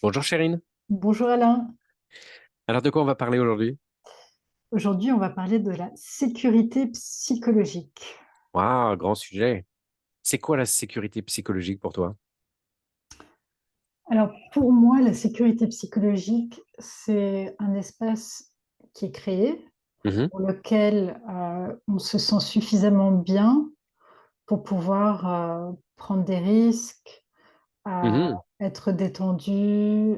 Bonjour Chérine. Bonjour Alain. Alors de quoi on va parler aujourd'hui? Aujourd'hui, on va parler de la sécurité psychologique. Waouh, grand sujet. C'est quoi la sécurité psychologique pour toi? Alors, pour moi, la sécurité psychologique, c'est un espace qui est créé Mhm, pour lequel on se sent suffisamment bien pour pouvoir prendre des risques, mhm. être détendu,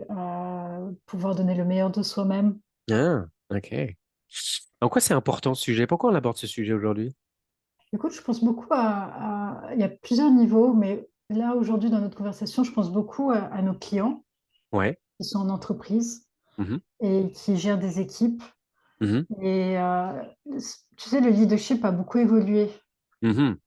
pouvoir donner le meilleur de soi-même. Ah, ok. En quoi c'est important ce sujet? Pourquoi on aborde ce sujet aujourd'hui? Écoute, je pense beaucoup il y a plusieurs niveaux, mais là, aujourd'hui, dans notre conversation, je pense beaucoup à nos clients Ouais. qui sont en entreprise Mhm, et qui gèrent des équipes. mhm, Et tu sais, le leadership a beaucoup évolué. mhm.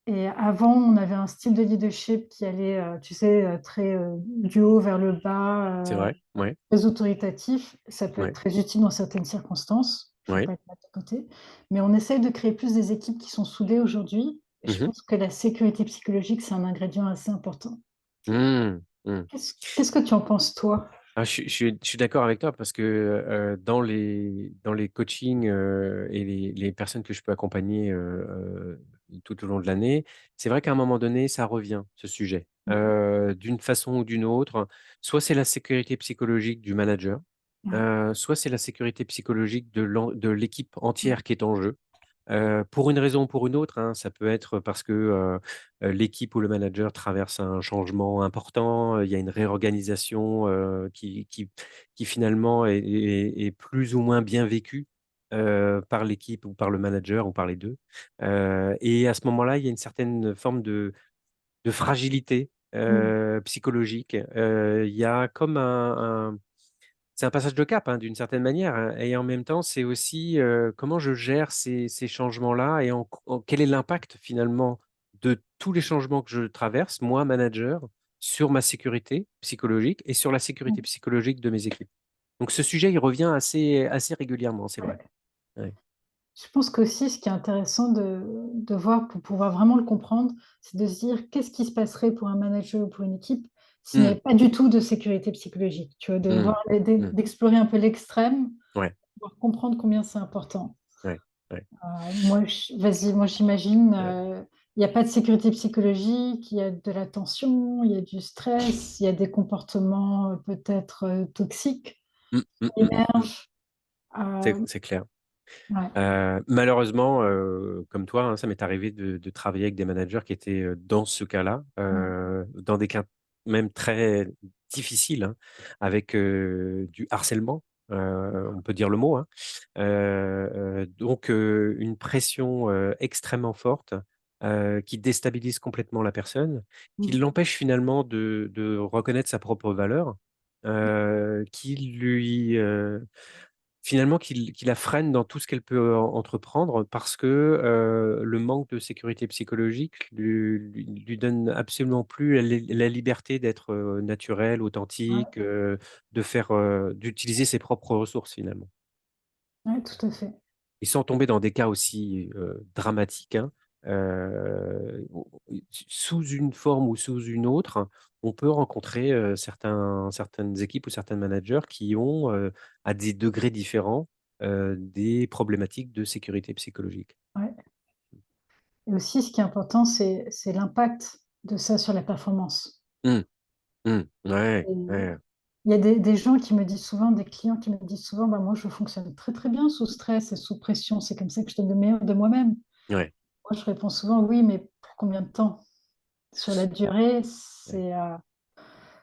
Et avant, on avait un style de leadership qui allait, tu sais, très du haut vers le C'est bas, vrai. Ouais, très autoritatif. Ça peut être ouais, très utile dans certaines circonstances. Il ne faut ouais. pas être mettre de côté. Mais on essaye de créer plus des équipes qui sont soudées aujourd'hui. Et je Mhm, pense que la sécurité psychologique, c'est un ingrédient assez important. mhm, mhm. Qu'est-ce que tu en penses, toi? Ah, je suis d'accord avec toi parce que dans les coachings et les personnes que je peux accompagner tout au long de l'année, c'est vrai qu'à un moment donné, ça revient, ce sujet. Ouais, D'une façon ou d'une autre, soit c'est la sécurité psychologique du manager, ouais, soit c'est la sécurité psychologique de l'équipe ouais, entière qui est en jeu. Pour une raison ou pour une autre, hein, ça peut être parce que, l'équipe ou le manager traverse un changement important, il y a une réorganisation, qui finalement est plus ou moins bien vécue, par l'équipe ou par le manager ou par les 2. Et à ce moment-là, il y a une certaine forme de fragilité, mmh, psychologique. Il y a comme c'est un passage de cap, hein, d'une certaine manière, hein, et en même temps, c'est aussi, comment je gère ces changements-là et quel est l'impact finalement de tous les changements que je traverse, moi, manager, sur ma sécurité psychologique et sur la sécurité mmh, psychologique de mes équipes. Donc ce sujet, il revient assez régulièrement, c'est vrai. ouais. Ouais. Je pense qu'aussi, ce qui est intéressant de voir pour pouvoir vraiment le comprendre, c'est de se dire: «Qu'est-ce qui se passerait pour un manager ou pour une équipe s'il n'y Mmh, avait pas du tout de sécurité psychologique?» Tu vois? De mmh, voir mmh. d'explorer un peu l'extrême, Ouais, pour comprendre combien c'est important. ouais, ouais, Moi j'imagine, ouais. il y a pas de sécurité psychologique, il y a de la tension, il y a du stress, il y a des comportements, peut-être, toxiques Mmh, mmh, qui mmh, mmh, mmh. émergent. C'est clair. Ouais, Malheureusement, comme toi, hein, ça m'est arrivé de travailler avec des managers qui étaient, dans ce cas-là, ouais, dans des cas même très difficiles, hein, avec, du harcèlement, on peut dire le mot, hein. Donc une pression, extrêmement forte, qui déstabilise complètement la personne, qui mmh, l'empêche finalement de reconnaître sa propre valeur, qui lui, finalement, qui la freine dans tout ce qu'elle peut entreprendre parce que, le manque de sécurité psychologique lui donne absolument plus la liberté d'être, naturel, authentique, ouais, d'utiliser ses propres ressources finalement. ouais, tout à fait. Et sans tomber dans des cas aussi, dramatiques, hein, on sous une forme ou sous une autre, on peut rencontrer, certaines équipes ou certains managers qui ont, à des degrés différents, des problématiques de sécurité psychologique. Ouais. Et aussi, ce qui est important, c'est l'impact de ça sur la performance. Mmh, mmh, ouais, Et ouais, il y a des gens qui me disent souvent, des clients qui me disent souvent: «Bah, moi, je fonctionne très, très bien sous stress et sous pression. C'est comme ça que je donne le meilleur de moi-même». ouais, Moi, je réponds souvent: «Oui, mais pour combien de temps?» Sur la durée, ouais,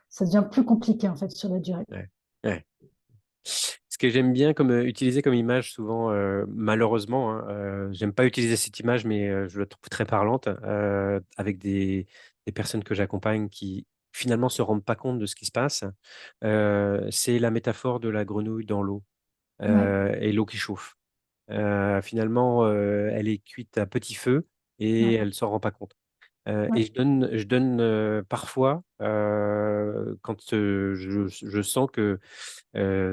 ça devient plus compliqué, en fait, sur la durée. ouais, ouais. Ce que j'aime bien comme, utiliser comme image souvent, malheureusement, hein, j'aime pas utiliser cette image, mais, je la trouve très parlante, avec des personnes que j'accompagne qui finalement se rendent pas compte de ce qui se passe. C'est la métaphore de la grenouille dans l'eau, Ouais, et l'eau qui chauffe. Finalement, elle est cuite à petit feu et ouais, elle s'en rend pas compte. Et ouais, je donne, parfois, quand, je sens que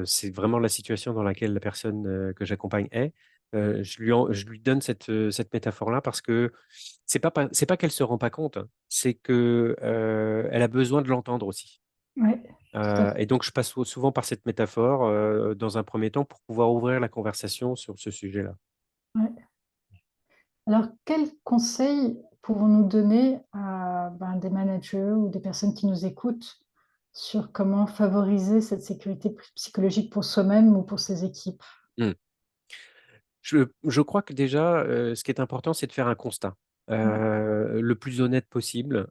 c'est vraiment la situation dans laquelle la personne, que j'accompagne est. Je lui donne cette métaphore-là parce que c'est pas qu'elle se rend pas compte, hein, c'est que, elle a besoin de l'entendre aussi. Ouais, tout à fait. Et donc je passe souvent par cette métaphore, dans un premier temps pour pouvoir ouvrir la conversation sur ce sujet-là. Ouais. Alors, quels conseils pouvons-nous donner à, ben, des managers ou des personnes qui nous écoutent sur comment favoriser cette sécurité psychologique pour soi-même ou pour ses équipes? Mmh. Je crois que déjà, ce qui est important, c'est de faire un constat, Ouais, le plus honnête possible,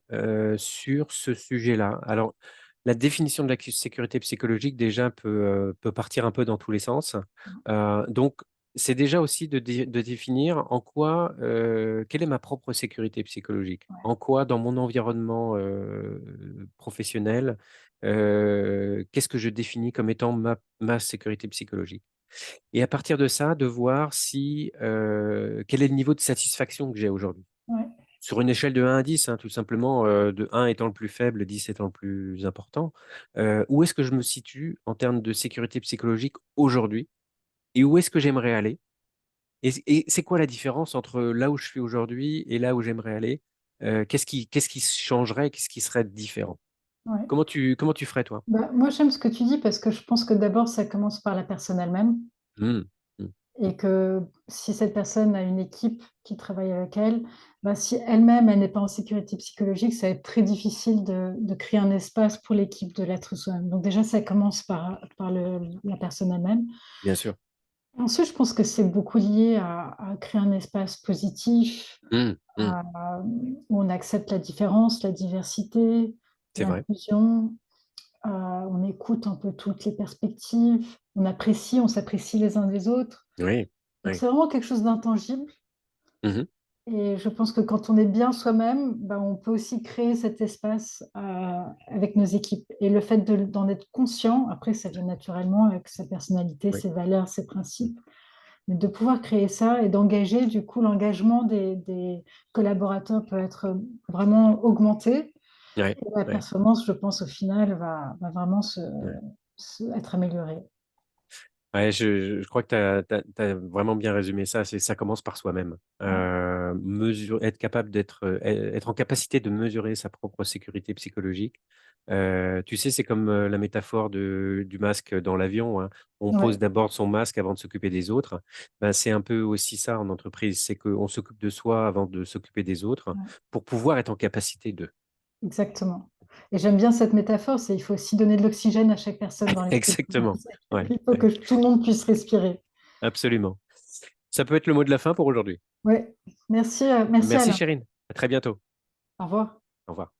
sur ce sujet-là. Alors, la définition de la sécurité psychologique déjà peut partir un peu dans tous les sens. Donc c'est déjà aussi de définir en quoi, quelle est ma propre sécurité psychologique? ouais, En quoi dans mon environnement, professionnel, qu'est-ce que je définis comme étant ma sécurité psychologique? Et à partir de ça, de voir si, quel est le niveau de satisfaction que j'ai aujourd'hui? ouais, Sur une échelle de 1 à 10, hein, tout simplement, de 1 étant le plus faible, 10 étant le plus important. Où est-ce que je me situe en termes de sécurité psychologique aujourd'hui? Et où est-ce que j'aimerais aller? Et c'est quoi la différence entre là où je suis aujourd'hui et là où j'aimerais aller? Qu'est-ce qui changerait? Qu'est-ce qui serait différent? ouais. Comment tu ferais toi? Bah, moi, j'aime ce que tu dis parce que je pense que d'abord, ça commence par la personne elle-même Mmh. Mmh. et que si cette personne a une équipe qui travaille avec elle, bah, si elle-même, elle n'est pas en sécurité psychologique, ça va être très difficile de créer un espace pour l'équipe de l'être soi-même. Donc déjà, ça commence par la personne elle-même. Bien sûr. Ensuite, je pense que c'est beaucoup lié à créer un espace positif, Mmh. Mmh. où on accepte la différence, la diversité, C'est vrai. l'inclusion, on écoute un peu toutes les perspectives, on s'apprécie les uns des autres. Oui. Donc Oui. c'est vraiment quelque chose d'intangible Mmh mh. et je pense que quand on est bien soi-même, bah, on peut aussi créer cet espace, avec nos équipes et le fait d'en être conscient, après ça vient naturellement avec sa personnalité, Oui. ses valeurs, ses principes. Mais de pouvoir créer ça et d'engager, du coup, l'engagement des collaborateurs peut être, vraiment augmenté Ouais. et la Ouais. performance, je pense, au final, va vraiment Ouais. être améliorée. Ouais, je crois que tu as vraiment bien résumé ça, ça commence par soi-même. Ouais, Être capable être en capacité de mesurer sa propre sécurité psychologique. Tu sais, c'est comme, la métaphore du masque dans l'avion, hein. On pose ouais, d'abord son masque avant de s'occuper des autres. Ben, c'est un peu aussi ça en entreprise, c'est qu'on s'occupe de soi avant de s'occuper des autres, ouais, pour pouvoir être en capacité de. exactement et j'aime bien cette métaphore, c'est il faut aussi donner de l'oxygène à chaque personne dans l'équipe. Exactement. Ouais, Il faut ouais, que tout le monde puisse respirer. absolument. Ça peut être le mot de la fin pour aujourd'hui. Ouais, merci Merci Alain. Chérine, à très bientôt. Au revoir. Au revoir.